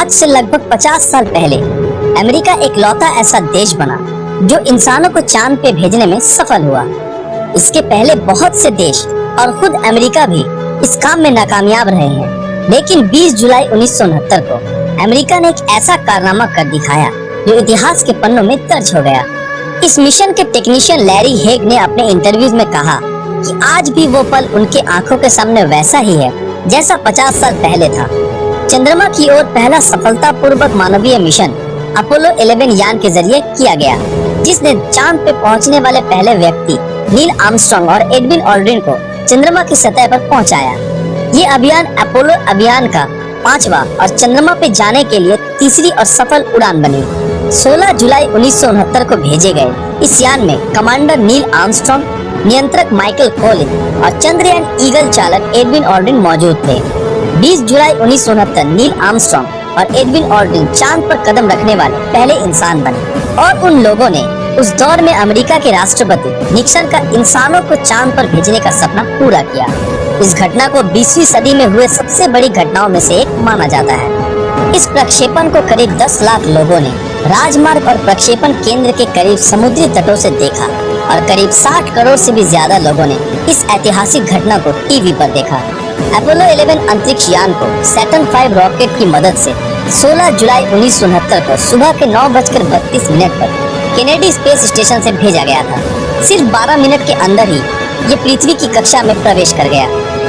आज से लगभग 50 साल पहले अमेरिका एकलौता ऐसा देश बना जो इंसानों को चांद पे भेजने में सफल हुआ। इसके पहले बहुत से देश और खुद अमेरिका भी इस काम में नाकामयाब रहे हैं, लेकिन 20 जुलाई 1969 को अमेरिका ने एक ऐसा कारनामा कर दिखाया जो इतिहास के पन्नों में दर्ज हो गया। इस मिशन के टेक्नीशियन लैरी हेग ने अपने इंटरव्यूज में कहा कि आज भी वो पल उनके आंखों के सामने वैसा ही है जैसा 50 साल पहले था। चंद्रमा की ओर पहला सफलतापूर्वक मानवीय मिशन अपोलो 11 यान के जरिए किया गया, जिसने चांद पे पहुंचने वाले पहले व्यक्ति नील आर्मस्ट्रांग और एडविन ऑल्ड्रिन को चंद्रमा की सतह पर पहुंचाया। ये अभियान अपोलो अभियान का 5वां और चंद्रमा पे जाने के लिए तीसरी और सफल उड़ान बनी। 16 जुलाई 1969 को भेजे गए इस यान में कमांडर नील आर्मस्ट्रांग, नियंत्रक माइकल कोलिन और चंद्रयान ईगल चालक एडविन ऑल्ड्रिन मौजूद थे। 20 जुलाई 1969 नील आर्मस्ट्रांग और एडविन ऑल्ड्रिन चांद पर कदम रखने वाले पहले इंसान बने और उन लोगों ने उस दौर में अमेरिका के राष्ट्रपति निक्सन का इंसानों को चांद पर भेजने का सपना पूरा किया। इस घटना को 20वीं सदी में हुए सबसे बड़ी घटनाओं में से एक माना जाता है। इस प्रक्षेपण को करीब 10 लाख लोगों ने राजमार्ग और प्रक्षेपण केंद्र के करीब समुद्री तटों से देखा और करीब 60 करोड़ से भी ज्यादा लोगों ने इस ऐतिहासिक घटना को टीवी पर देखा। अपोलो 11 अंतरिक्ष यान को सैटर्न 5 रॉकेट की मदद से 16 जुलाई 1969 को सुबह के 9:32 पर केनेडी स्पेस स्टेशन से भेजा गया था। सिर्फ 12 मिनट के अंदर ही ये पृथ्वी की कक्षा में प्रवेश कर गया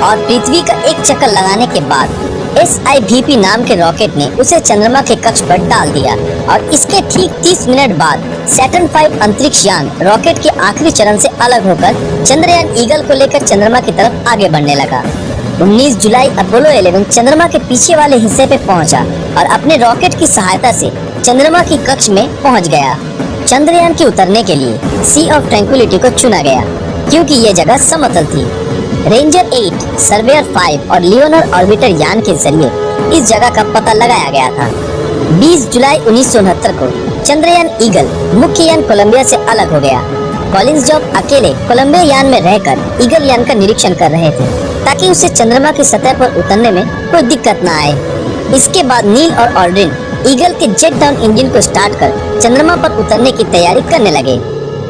और पृथ्वी का एक चक्कर लगाने के बाद SIVP नाम के रॉकेट ने उसे चंद्रमा के कक्ष पर डाल दिया और इसके ठीक 30 मिनट बाद सैटर्न 5 अंतरिक्ष यान रॉकेट के आखिरी चरण से अलग होकर चंद्रयान ईगल को लेकर चंद्रमा की तरफ आगे बढ़ने लगा। 19 जुलाई अपोलो 11 चंद्रमा के पीछे वाले हिस्से पे पहुंचा और अपने रॉकेट की सहायता से चंद्रमा की कक्ष में पहुंच गया। चंद्रयान के उतरने के लिए सी ऑफ ट्रैंक्विलिटी को चुना गया क्योंकि ये जगह समतल थी। रेंजर 8, सर्वेयर 5 और लियोनर ऑर्बिटर यान के जरिए इस जगह का पता लगाया गया था। 20 जुलाई 1969 को चंद्रयान ईगल मुख्य यान कोलंबिया से अलग हो गया। कॉलिंस जॉब अकेले कोलंबिया यान में रहकर ईगल यान का निरीक्षण कर रहे थे ताकि उसे चंद्रमा की सतह पर उतरने में कोई दिक्कत न आए। इसके बाद नील और ऑल्ड्रिन ईगल के जेट डाउन इंजन को स्टार्ट कर चंद्रमा पर उतरने की तैयारी करने लगे।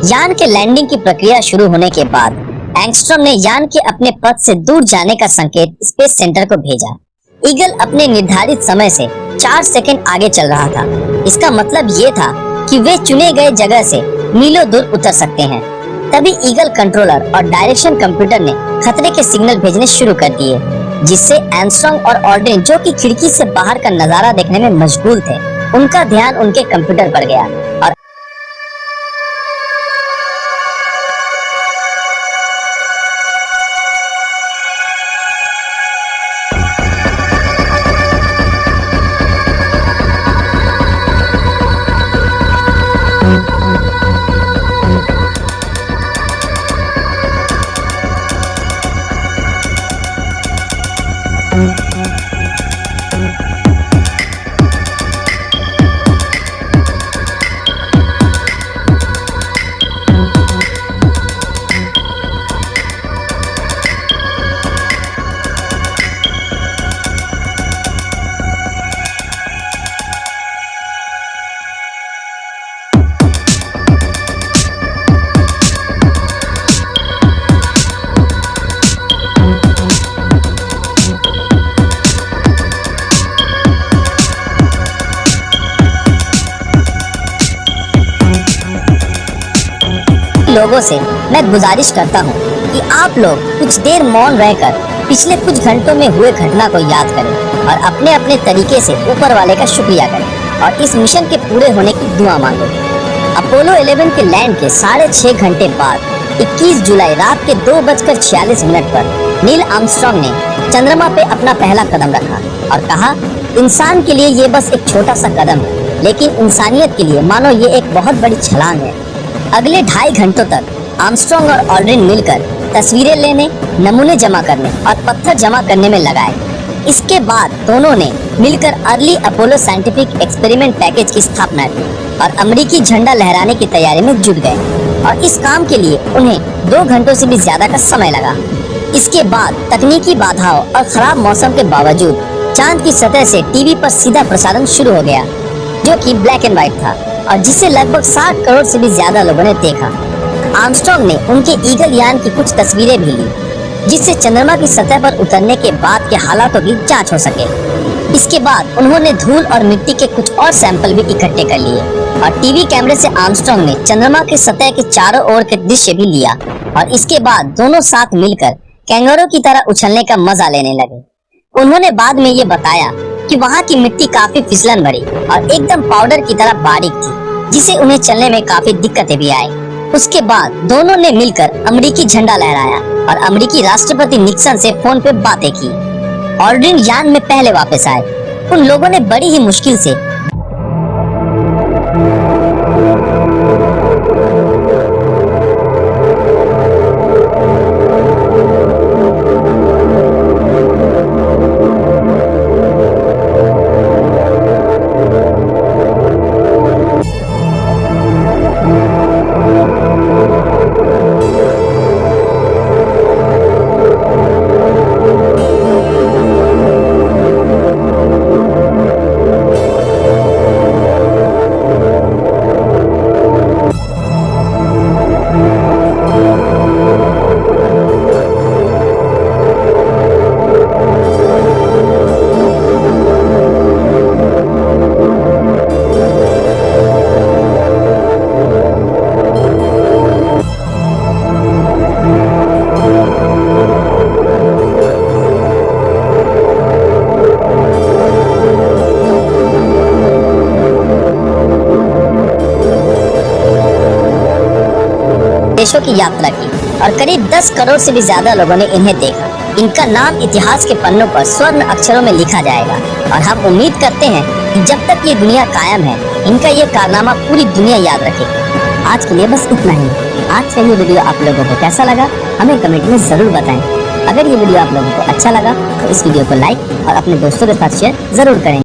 यान के लैंडिंग की प्रक्रिया शुरू होने के बाद एंगस्ट्रॉम ने यान के अपने पथ से दूर जाने का संकेत स्पेस सेंटर को भेजा। ईगल अपने निर्धारित समय से 4 सेकंड आगे चल रहा था। इसका मतलब ये था कि वे चुने गए जगह से मीलों दूर उतर सकते हैं। तभी ईगल कंट्रोलर और डायरेक्शन कंप्यूटर ने खतरे के सिग्नल भेजने शुरू कर दिए, जिससे आर्मस्ट्रांग और ऑल्ड्रिन जो कि खिड़की से बाहर का नजारा देखने में मशगूल थे, उनका ध्यान उनके कंप्यूटर पर गया और लोगों से मैं गुजारिश करता हूं कि आप लोग कुछ देर मौन रहकर पिछले कुछ घंटों में हुए घटना को याद करें और अपने अपने तरीके से ऊपर वाले का शुक्रिया करें और इस मिशन के पूरे होने की दुआ मांगो। अपोलो 11 के लैंड के 6.5 घंटे बाद 21 जुलाई रात के 2:46 पर नील आर्मस्ट्रांग ने चंद्रमा पे अपना पहला कदम रखा और कहा, इंसान के लिए ये बस एक छोटा सा कदम है, लेकिन इंसानियत के लिए मानो ये एक बहुत बड़ी छलांग है। अगले 2.5 घंटों तक आर्मस्ट्रांग और ऑल्ड्रिन मिलकर तस्वीरें लेने, नमूने जमा करने और पत्थर जमा करने में लगाए। इसके बाद दोनों ने मिलकर early Apollo scientific experiment package की स्थापना की और अमेरिकी झंडा लहराने की तैयारी में जुट गए और इस काम के लिए उन्हें 2 घंटों से भी ज्यादा का समय लगा। इसके बाद तकनीकी बाधाओं और खराब मौसम के बावजूद चांद की सतह से टीवी पर सीधा प्रसारण शुरू हो गया, जो कि ब्लैक एंड व्हाइट था और जिसे लगभग 60 करोड़ से भी ज्यादा लोगों ने देखा। आर्मस्ट्रांग ने उनके ईगल यान की कुछ तस्वीरें भी ली, जिससे चंद्रमा की सतह पर उतरने के बाद के हालातों की जांच हो सके। इसके बाद उन्होंने धूल और मिट्टी के कुछ और सैंपल भी इकट्ठे कर लिए और टीवी कैमरे से आर्मस्ट्रांग ने चंद्रमा की सतह के चारों ओर के दृश्य भी लिया और इसके बाद दोनों साथ मिलकर कैंगरू की तरह उछलने का मजा लेने लगे। उन्होंने बाद में ये बताया कि वहाँ की मिट्टी काफी फिसलन भरी और एकदम पाउडर की तरह बारीक थी, जिसे उन्हें चलने में काफी दिक्कतें भी आई। उसके बाद दोनों ने मिलकर अमेरिकी झंडा लहराया और अमेरिकी राष्ट्रपति निक्सन से फोन पे बातें की। ऑल्ड्रिन यान में पहले वापस आए। उन लोगों ने बड़ी ही मुश्किल से देशों की यात्रा की और करीब 10 करोड़ से भी ज्यादा लोगों ने इन्हें देखा। इनका नाम इतिहास के पन्नों पर स्वर्ण अक्षरों में लिखा जाएगा और हम उम्मीद करते हैं कि जब तक ये दुनिया कायम है, इनका ये कारनामा पूरी दुनिया याद रखेगी। आज के लिए बस इतना ही। आज का ये वीडियो आप लोगों को कैसा लगा, हमें कमेंट में जरूर बताएं। अगर ये वीडियो आप लोगों को अच्छा लगा तो इस वीडियो को लाइक और अपने दोस्तों के साथ शेयर जरूर करें।